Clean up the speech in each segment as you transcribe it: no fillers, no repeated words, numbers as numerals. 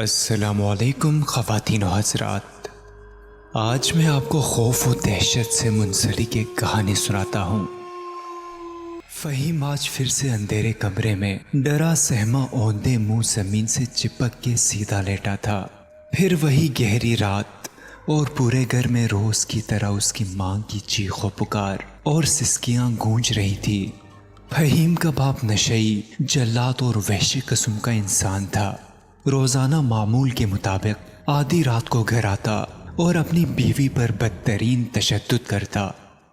السلام علیکم خواتین و حضرات، آج میں آپ کو خوف و دہشت سے منسلک ایک کہانی سناتا ہوں۔ فہیم آج پھر سے اندھیرے کمرے میں ڈرا سہما اوندے منہ زمین سے چپک کے سیدھا لیٹا تھا۔ پھر وہی گہری رات اور پورے گھر میں روز کی طرح اس کی ماں کی چیخ و پکار اور سسکیاں گونج رہی تھی۔ فہیم کا باپ نشئی، جلاد اور وحشی قسم کا انسان تھا۔ روزانہ معمول کے مطابق آدھی رات کو گھر آتا اور اپنی بیوی پر بدترین تشدد کرتا۔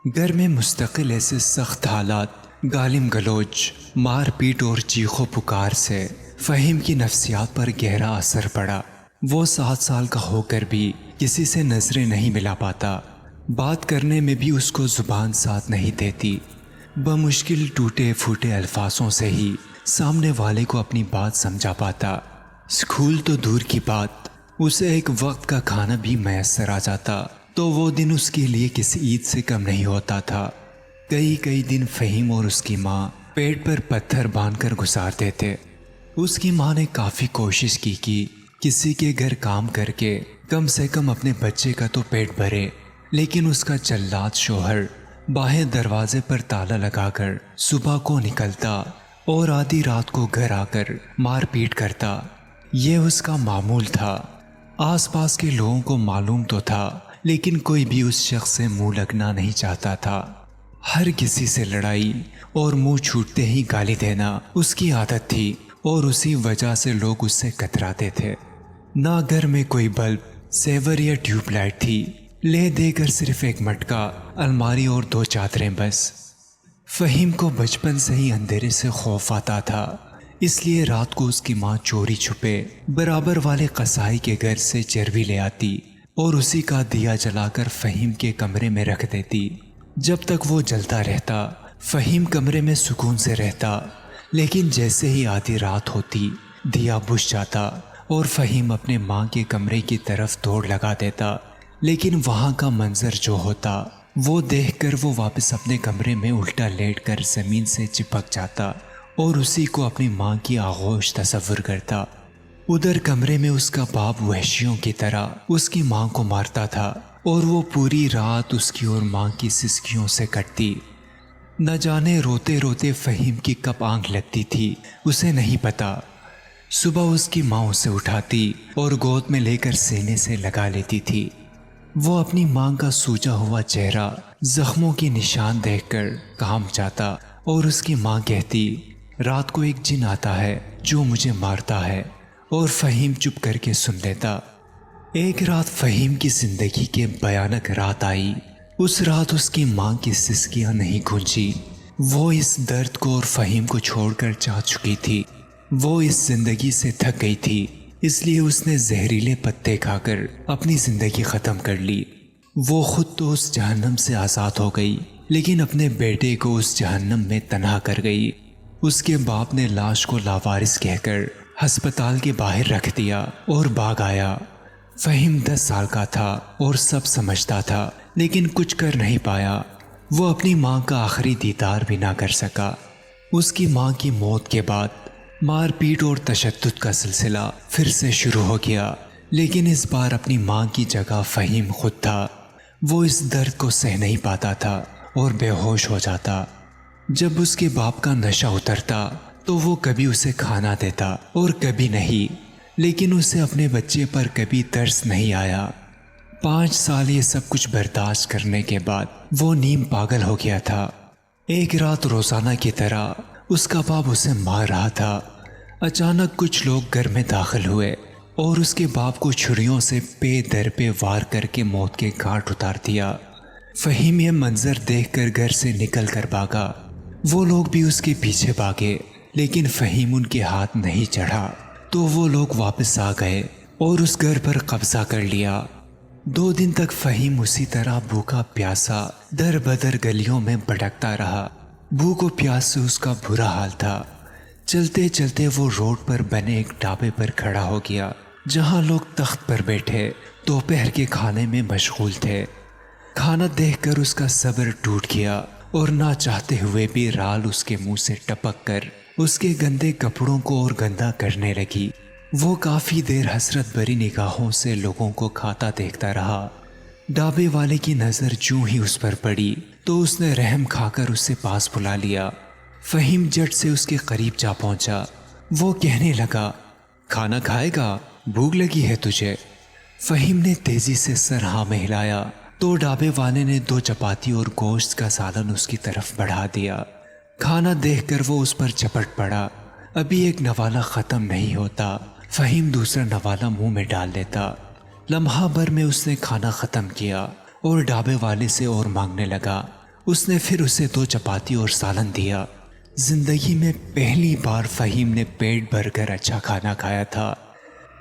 گھر میں مستقل ایسے سخت حالات، گالم گلوچ، مار پیٹ اور چیخ و پکار سے فہیم کی نفسیات پر گہرا اثر پڑا۔ وہ 7 سال کا ہو کر بھی کسی سے نظریں نہیں ملا پاتا۔ بات کرنے میں بھی اس کو زبان ساتھ نہیں دیتی۔ بمشکل ٹوٹے پھوٹے الفاظوں سے ہی سامنے والے کو اپنی بات سمجھا پاتا۔ اسکول تو دور کی بات، اسے ایک وقت کا کھانا بھی میسر آ جاتا تو وہ دن اس کے لیے کسی عید سے کم نہیں ہوتا تھا۔ کئی دن فہیم اور اس کی ماں پیٹ پر پتھر باندھ کر گزارتے تھے۔ اس کی ماں نے کافی کوشش کی کسی کے گھر کام کر کے کم سے کم اپنے بچے کا تو پیٹ بھرے، لیکن اس کا جلاد شوہر باہر دروازے پر تالا لگا کر صبح کو نکلتا اور آدھی رات کو گھر آ کر مار پیٹ کرتا۔ یہ اس کا معمول تھا۔ آس پاس کے لوگوں کو معلوم تو تھا، لیکن کوئی بھی اس شخص سے منہ لگنا نہیں چاہتا تھا۔ ہر کسی سے لڑائی اور منہ چھوٹتے ہی گالی دینا اس کی عادت تھی اور اسی وجہ سے لوگ اس سے کتراتے تھے۔ نہ گھر میں کوئی بلب، سیور یا ٹیوب لائٹ تھی، لے دے کر صرف ایک مٹکا، الماری اور 2 چادریں بس۔ فہیم کو بچپن سے ہی اندھیرے سے خوف آتا تھا، اس لیے رات کو اس کی ماں چوری چھپے برابر والے قصائی کے گھر سے چربی لے آتی اور اسی کا دیا جلا کر فہیم کے کمرے میں رکھ دیتی۔ جب تک وہ جلتا رہتا، فہیم کمرے میں سکون سے رہتا، لیکن جیسے ہی آدھی رات ہوتی، دیا بجھ جاتا اور فہیم اپنے ماں کے کمرے کی طرف دوڑ لگا دیتا۔ لیکن وہاں کا منظر جو ہوتا وہ دیکھ کر وہ واپس اپنے کمرے میں الٹا لیٹ کر زمین سے چپک جاتا اور اسی کو اپنی ماں کی آغوش تصور کرتا۔ ادھر کمرے میں اس کا باپ وحشیوں کی طرح اس کی ماں کو مارتا تھا اور وہ پوری رات اس کی اور ماں کی سسکیوں سے کٹتی۔ نہ جانے روتے روتے فہیم کی کب آنکھ لگتی تھی اسے نہیں پتا۔ صبح اس کی ماں اسے اٹھاتی اور گود میں لے کر سینے سے لگا لیتی تھی۔ وہ اپنی ماں کا سوجا ہوا چہرہ، زخموں کی نشان دیکھ کر کانپ جاتا اور اس کی ماں کہتی، رات کو ایک جن آتا ہے جو مجھے مارتا ہے، اور فہیم چپ کر کے سن لیتا۔ ایک رات فہیم کی زندگی کے بھیانک رات آئی۔ اس رات اس کی ماں کی سسکیاں نہیں گونجی۔ وہ اس درد کو اور فہیم کو چھوڑ کر جا چکی تھی۔ وہ اس زندگی سے تھک گئی تھی، اس لیے اس نے زہریلے پتے کھا کر اپنی زندگی ختم کر لی۔ وہ خود تو اس جہنم سے آزاد ہو گئی، لیکن اپنے بیٹے کو اس جہنم میں تنہا کر گئی۔ اس کے باپ نے لاش کو لاوارث کہہ کر ہسپتال کے باہر رکھ دیا اور بھاگ آیا۔ فہیم 10 سال کا تھا اور سب سمجھتا تھا، لیکن کچھ کر نہیں پایا۔ وہ اپنی ماں کا آخری دیدار بھی نہ کر سکا۔ اس کی ماں کی موت کے بعد مار پیٹ اور تشدد کا سلسلہ پھر سے شروع ہو گیا، لیکن اس بار اپنی ماں کی جگہ فہیم خود تھا۔ وہ اس درد کو سہ نہیں پاتا تھا اور بے ہوش ہو جاتا۔ جب اس کے باپ کا نشہ اترتا تو وہ کبھی اسے کھانا دیتا اور کبھی نہیں، لیکن اسے اپنے بچے پر کبھی ترس نہیں آیا۔ 5 سال یہ سب کچھ برداشت کرنے کے بعد وہ نیم پاگل ہو گیا تھا۔ ایک رات روزانہ کی طرح اس کا باپ اسے مار رہا تھا۔ اچانک کچھ لوگ گھر میں داخل ہوئے اور اس کے باپ کو چھریوں سے پے در پہ وار کر کے موت کے گھاٹ اتار دیا۔ فہیم یہ منظر دیکھ کر گھر سے نکل کر بھاگا۔ وہ لوگ بھی اس کے پیچھے بھاگے، لیکن فہیم ان کے ہاتھ نہیں چڑھا تو وہ لوگ واپس آ گئے اور اس گھر پر قبضہ کر لیا۔ 2 دن تک فہیم اسی طرح بھوکا پیاسا در بدر گلیوں میں بھٹکتا رہا۔ بھوک و پیاس سے اس کا برا حال تھا۔ چلتے چلتے وہ روڈ پر بنے ایک ڈھابے پر کھڑا ہو گیا، جہاں لوگ تخت پر بیٹھے دوپہر کے کھانے میں مشغول تھے۔ کھانا دیکھ کر اس کا صبر ٹوٹ گیا اور نہ چاہتے ہوئے بھی رال اس کے منہ سے ٹپک کر اس کے گندے کپڑوں کو اور گندا کرنے لگی۔ وہ کافی دیر حسرت بھری نگاہوں سے لوگوں کو کھاتا دیکھتا رہا۔ ڈھابے والے کی نظر جوں ہی اس پر پڑی تو اس نے رحم کھا کر اسے پاس بلا لیا۔ فہیم جٹ سے اس کے قریب جا پہنچا۔ وہ کہنے لگا، کھانا کھائے گا؟ بھوک لگی ہے تجھے؟ فہیم نے تیزی سے سر ہاں میں ہلایا تو ڈھابے والے نے 2 چپاتی اور گوشت کا سالن اس کی طرف بڑھا دیا۔ کھانا دیکھ کر وہ اس پر چپٹ پڑا۔ ابھی ایک نوالا ختم نہیں ہوتا، فہیم دوسرا نوالا منہ میں ڈال لیتا۔ لمحہ بھر میں اس نے کھانا ختم کیا اور ڈھابے والے سے اور مانگنے لگا۔ اس نے پھر اسے 2 چپاتی اور سالن دیا۔ زندگی میں پہلی بار فہیم نے پیٹ بھر کر اچھا کھانا کھایا تھا۔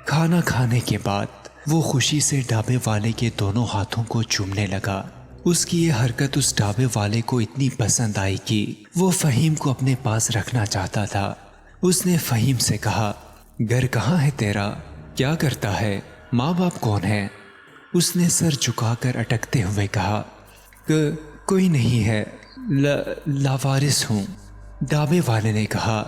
کھانا کھانے کے بعد وہ خوشی سے ڈھابے والے کے دونوں ہاتھوں کو چومنے لگا۔ اس کی یہ حرکت اس ڈھابے والے کو اتنی پسند آئی کہ وہ فہیم کو اپنے پاس رکھنا چاہتا تھا۔ اس نے فہیم سے کہا، گھر کہاں ہے تیرا؟ کیا کرتا ہے؟ ماں باپ کون ہے؟ اس نے سر جھکا کر اٹکتے ہوئے کہا، کوئی نہیں ہے، لاوارث ہوں۔ ڈھابے والے نے کہا،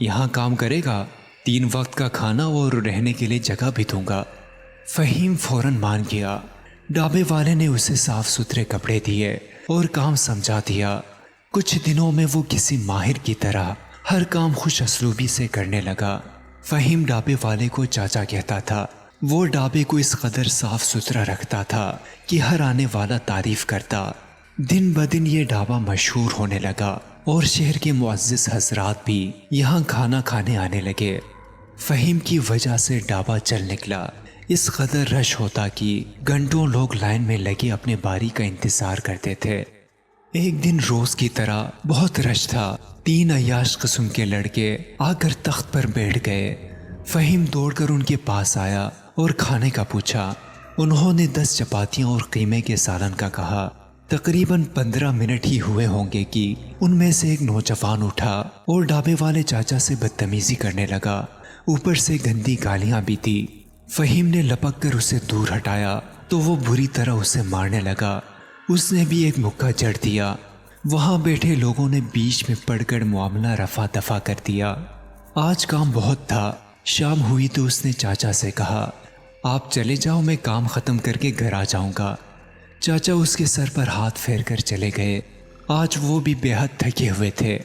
یہاں کام کرے گا؟ 3 وقت کا کھانا اور رہنے کے لیے جگہ بھی دوں گا۔ فہیم فوراً مان گیا۔ ڈھابے والے نے اسے صاف ستھرے کپڑے دیے اور کام سمجھا دیا۔ کچھ دنوں میں وہ کسی ماہر کی طرح ہر کام خوش اسلوبی سے کرنے لگا۔ فہیم ڈھابے والے کو چاچا کہتا تھا۔ وہ ڈھابے کو اس قدر صاف ستھرا رکھتا تھا کہ ہر آنے والا تعریف کرتا۔ دن بدن یہ ڈھابا مشہور ہونے لگا اور شہر کے معزز حضرات بھی یہاں کھانا کھانے آنے لگے۔ فہیم کی وجہ سے ڈھابا چل نکلا۔ اس قدر رش ہوتا کہ گھنٹوں لوگ لائن میں لگے اپنے باری کا انتظار کرتے تھے۔ ایک دن روز کی طرح بہت رش تھا۔ 3 عیاش قسم کے لڑکے آ کر تخت پر بیٹھ گئے۔ فہیم دوڑ کر ان کے پاس آیا اور کھانے کا پوچھا۔ انہوں نے 10 چپاتیاں اور قیمے کے سالن کا کہا۔ تقریباً 15 منٹ ہی ہوئے ہوں گے کہ ان میں سے ایک نوجوان اٹھا اور ڈھابے والے چاچا سے بدتمیزی کرنے لگا، اوپر سے گندی گالیاں بھی دی۔ فہیم نے لپک کر اسے دور ہٹایا تو وہ بری طرح اسے مارنے لگا۔ اس نے بھی ایک مکہ جڑ دیا۔ وہاں بیٹھے لوگوں نے بیچ میں پڑ کر معاملہ رفع دفع کر دیا۔ آج کام بہت تھا۔ شام ہوئی تو اس نے چاچا سے کہا، آپ چلے جاؤ، میں کام ختم کر کے گھر آ جاؤں گا۔ چاچا اس کے سر پر ہاتھ پھیر کر چلے گئے۔ آج وہ بھی بے حد تھکے ہوئے تھے۔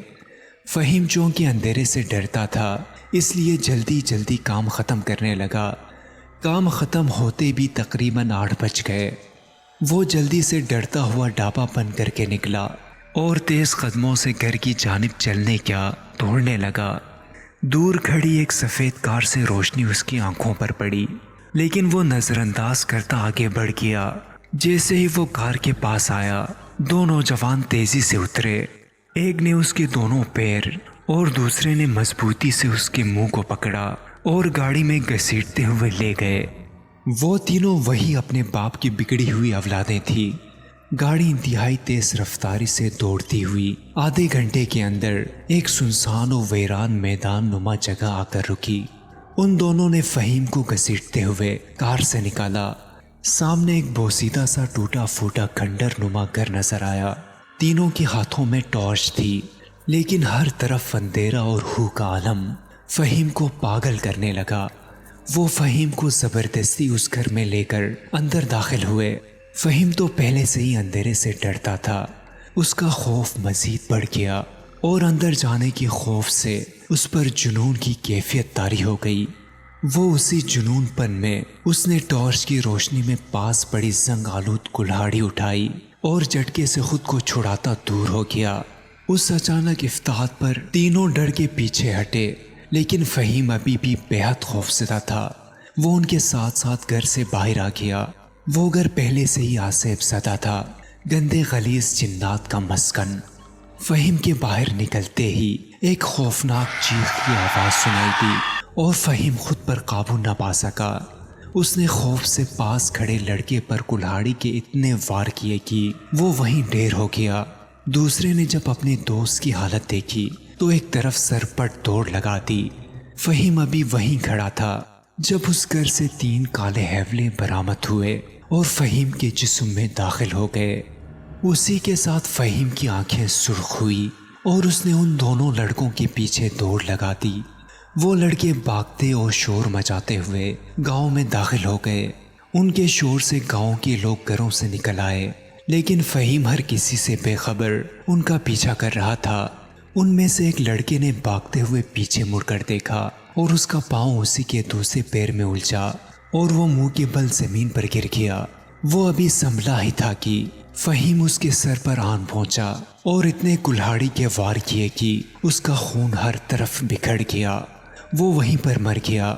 فہیم چونکہ اندھیرے سے ڈرتا تھا اس لیے جلدی جلدی کام ختم کرنے لگا۔ کام ختم ہوتے بھی تقریباً 8 بج گئے۔ وہ جلدی سے ڈرتا ہوا ڈھابا بند کر کے نکلا اور تیز قدموں سے گھر کی جانب چلنے کیا دوڑنے لگا۔ دور کھڑی ایک سفید کار سے روشنی اس کی آنکھوں پر پڑی، لیکن وہ نظر انداز کرتا آگے بڑھ گیا۔ جیسے ہی وہ کار کے پاس آیا، 2 نوجوان تیزی سے اترے۔ ایک نے اس کے دونوں پیر اور دوسرے نے مضبوطی سے اس کے منہ کو پکڑا اور گاڑی میں گھسیٹتے ہوئے لے گئے۔ وہ تینوں وہی اپنے باپ کی بگڑی ہوئی اولادیں تھیں۔ گاڑی انتہائی تیز رفتاری سے دوڑتی ہوئی آدھے گھنٹے کے اندر ایک سنسان و ویران میدان نما جگہ آ کر رکی۔ ان دونوں نے فہیم کو گھسیٹتے ہوئے کار سے نکالا۔ سامنے ایک بوسیدہ سا ٹوٹا پھوٹا کھنڈر نما گھر نظر آیا۔ تینوں کے ہاتھوں میں ٹارچ تھی، لیکن ہر طرف اندھیرا اور ہو کا عالم فہیم کو پاگل کرنے لگا۔ وہ فہیم کو زبردستی اس گھر میں لے کر اندر داخل ہوئے۔ فہیم تو پہلے سے ہی اندھیرے سے ڈرتا تھا۔ اس کا خوف مزید بڑھ گیا اور اندر جانے کے خوف سے اس پر جنون کی کیفیت طاری ہو گئی۔ وہ اسی جنون پن میں اس نے ٹارچ کی روشنی میں پاس پڑی زنگ آلود کلہاڑی اٹھائی اور جھٹکے سے خود کو چھڑاتا دور ہو گیا۔ اس اچانک افتاد پر تینوں ڈر کے پیچھے ہٹے، لیکن فہیم ابھی بھی بے حد خوفزدہ تھا۔ وہ ان کے ساتھ ساتھ گھر سے باہر آ گیا۔ وہ گھر پہلے سے ہی آسیب زدہ تھا، گندے غلیظ جنات کا مسکن۔ فہیم کے باہر نکلتے ہی ایک خوفناک چیخ کی آواز سنائی دی اور فہیم خود پر قابو نہ پا سکا۔ اس نے خوف سے پاس کھڑے لڑکے پر کلہاڑی کے اتنے وار کیے کہ وہ وہیں ڈھیر ہو گیا۔ دوسرے نے جب اپنے دوست کی حالت دیکھی تو ایک طرف سرپٹ دوڑ لگا دی۔ فہیم ابھی وہیں کھڑا تھا جب اس گھر سے 3 کالے حیولے برآمد ہوئے اور فہیم کے جسم میں داخل ہو گئے۔ اسی کے ساتھ فہیم کی آنکھیں سرخ ہوئی اور اس نے ان دونوں لڑکوں کے پیچھے دوڑ لگا دی۔ وہ لڑکے بھاگتے اور شور مچاتے ہوئے گاؤں میں داخل ہو گئے۔ ان کے شور سے گاؤں کے لوگ گھروں سے نکل آئے، لیکن فہیم ہر کسی سے بے خبر ان کا پیچھا کر رہا تھا۔ ان میں سے ایک لڑکے نے بھاگتے ہوئے پیچھے مڑ کر دیکھا اور اس کا پاؤں اسی کے دوسرے پیر میں الجھا اور وہ منہ کے بل زمین پر گر گیا۔ وہ ابھی سنبھلا ہی تھا کہ فہیم اس کے سر پر آن پہنچا اور اتنے کلہاڑی کے وار کیے کہ اس کا خون ہر طرف بکھر گیا۔ وہ وہیں پر مر گیا۔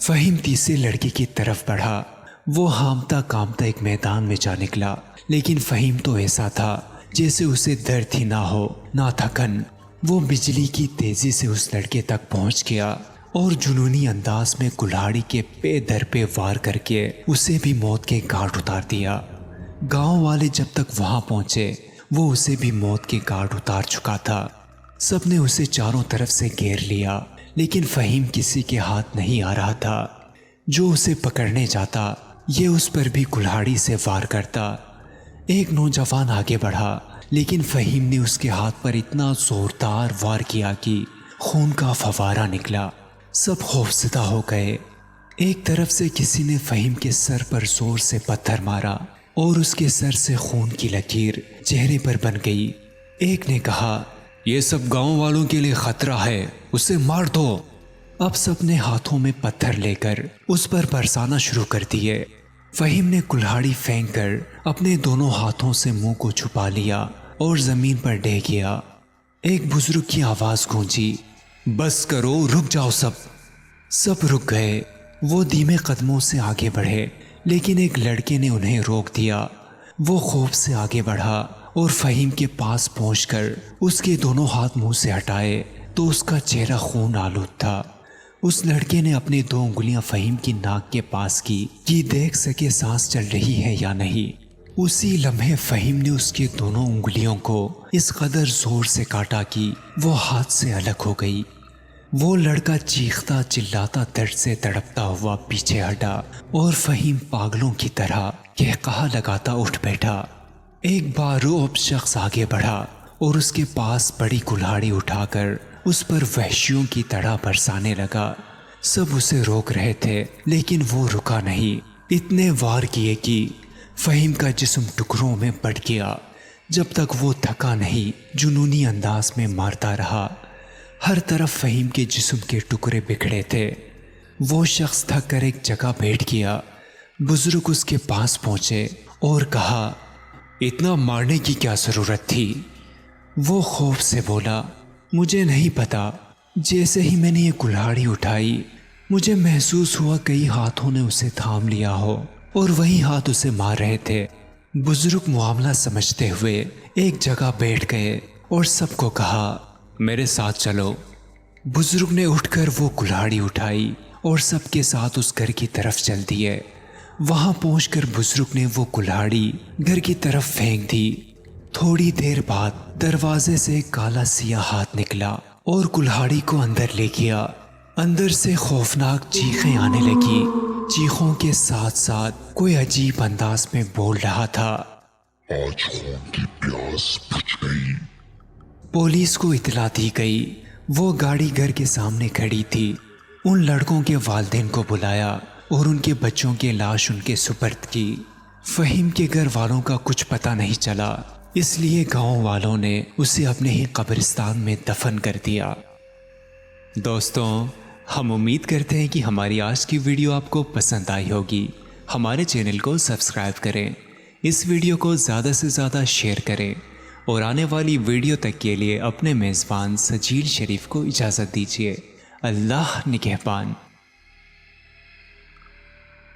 فہیم تیسرے لڑکے کی طرف بڑھا۔ وہ ہامتا کامتا ایک میدان میں جا نکلا، لیکن فہیم تو ایسا تھا جیسے اسے درد ہی نہ ہو نہ تھکن۔ وہ بجلی کی تیزی سے اس لڑکے تک پہنچ گیا اور جنونی انداز میں کلہاڑی کے پے در پہ وار کر کے اسے بھی موت کے گھاٹ اتار دیا۔ گاؤں والے جب تک وہاں پہنچے وہ اسے بھی موت کے گھاٹ اتار چکا تھا۔ سب نے اسے چاروں طرف سے گھیر لیا، لیکن فہیم کسی کے ہاتھ نہیں آ رہا تھا۔ جو اسے پکڑنے جاتا یہ اس پر بھی کلہاڑی سے وار کرتا۔ ایک نوجوان آگے بڑھا، لیکن فہیم نے اس کے ہاتھ پر اتنا زوردار وار کیا کہ خون کا فوارہ نکلا۔ سب خوفزدہ ہو گئے۔ ایک طرف سے کسی نے فہیم کے سر پر زور سے پتھر مارا اور اس کے سر سے خون کی لکیر چہرے پر بن گئی۔ ایک نے کہا، یہ سب گاؤں والوں کے لیے خطرہ ہے، اسے مار دو۔ اب سب نے ہاتھوں میں پتھر لے کر اس پر برسانا شروع کر دیے۔ فہیم نے کلہاڑی پھینک کر اپنے دونوں ہاتھوں سے منہ کو چھپا لیا اور زمین پر ڈہ گیا۔ ایک بزرگ کی آواز گونجی، بس کرو، رک جاؤ سب۔ سب رک گئے۔ وہ دھیمے قدموں سے آگے بڑھے، لیکن ایک لڑکے نے انہیں روک دیا۔ وہ خوف سے آگے بڑھا اور فہیم کے پاس پہنچ کر اس کے دونوں ہاتھ منہ سے ہٹائے تو اس کا چہرہ خون آلود تھا۔ اس لڑکے نے اپنی 2 انگلیاں فہیم کی ناک کے پاس کی کہ دیکھ سکے سانس چل رہی ہے یا نہیں۔ اسی لمحے فہیم نے اس کی دونوں انگلیوں کو اس قدر زور سے کاٹا کہ وہ ہاتھ سے الگ ہو گئی۔ وہ لڑکا چیختا چلاتا درد سے تڑپتا ہوا پیچھے ہٹا اور فہیم پاگلوں کی طرح قہقہا لگاتا اٹھ بیٹھا۔ ایک باروب شخص آگے بڑھا اور اس کے پاس بڑی کلہاڑی اٹھا کر اس پر وحشیوں کی طرح برسانے لگا۔ سب اسے روک رہے تھے، لیکن وہ رکا نہیں۔ اتنے وار کیے کہ فہیم کا جسم ٹکڑوں میں بٹ گیا۔ جب تک وہ تھکا نہیں جنونی انداز میں مارتا رہا۔ ہر طرف فہیم کے جسم کے ٹکڑے بکھڑے تھے۔ وہ شخص تھک کر ایک جگہ بیٹھ گیا۔ بزرگ اس کے پاس پہنچے اور کہا، اتنا مارنے کی کیا ضرورت تھی؟ وہ خوف سے بولا، مجھے نہیں پتا۔ جیسے ہی میں نے یہ کلہاڑی اٹھائی مجھے محسوس ہوا کئی ہاتھوں نے اسے تھام لیا ہو اور وہی ہاتھ اسے مار رہے تھے۔ بزرگ معاملہ سمجھتے ہوئے ایک جگہ بیٹھ گئے اور سب کو کہا، میرے ساتھ چلو۔ بزرگ نے اٹھ کر وہ کلہاڑی اٹھائی اور سب کے ساتھ اس گھر کی طرف چل دیے۔ وہاں پہنچ کر بزرگ نے وہ کلہاڑی گھر کی طرف پھینک دی۔ تھوڑی دیر بعد دروازے سے ایک کالا سیاہ ہاتھ نکلا اور کلہاڑی کو اندر لے گیا۔ اندر سے خوفناک چیخیں آنے لگی۔ چیخوں کے ساتھ ساتھ کوئی عجیب انداز میں بول رہا تھا، آج خون کی پیاس بجھ گئی۔ پولیس کو اطلاع دی گئی۔ وہ گاڑی گھر کے سامنے کھڑی تھی۔ ان لڑکوں کے والدین کو بلایا اور ان کے بچوں کی لاش ان کے سپرد کی۔ فہیم کے گھر والوں کا کچھ پتہ نہیں چلا، اس لیے گاؤں والوں نے اسے اپنے ہی قبرستان میں دفن کر دیا۔ دوستوں، ہم امید کرتے ہیں کہ ہماری آج کی ویڈیو آپ کو پسند آئی ہوگی۔ ہمارے چینل کو سبسکرائب کریں، اس ویڈیو کو زیادہ سے زیادہ شیئر کریں اور آنے والی ویڈیو تک کے لیے اپنے میزبان سجیل شریف کو اجازت دیجیے۔ اللہ نگہبان۔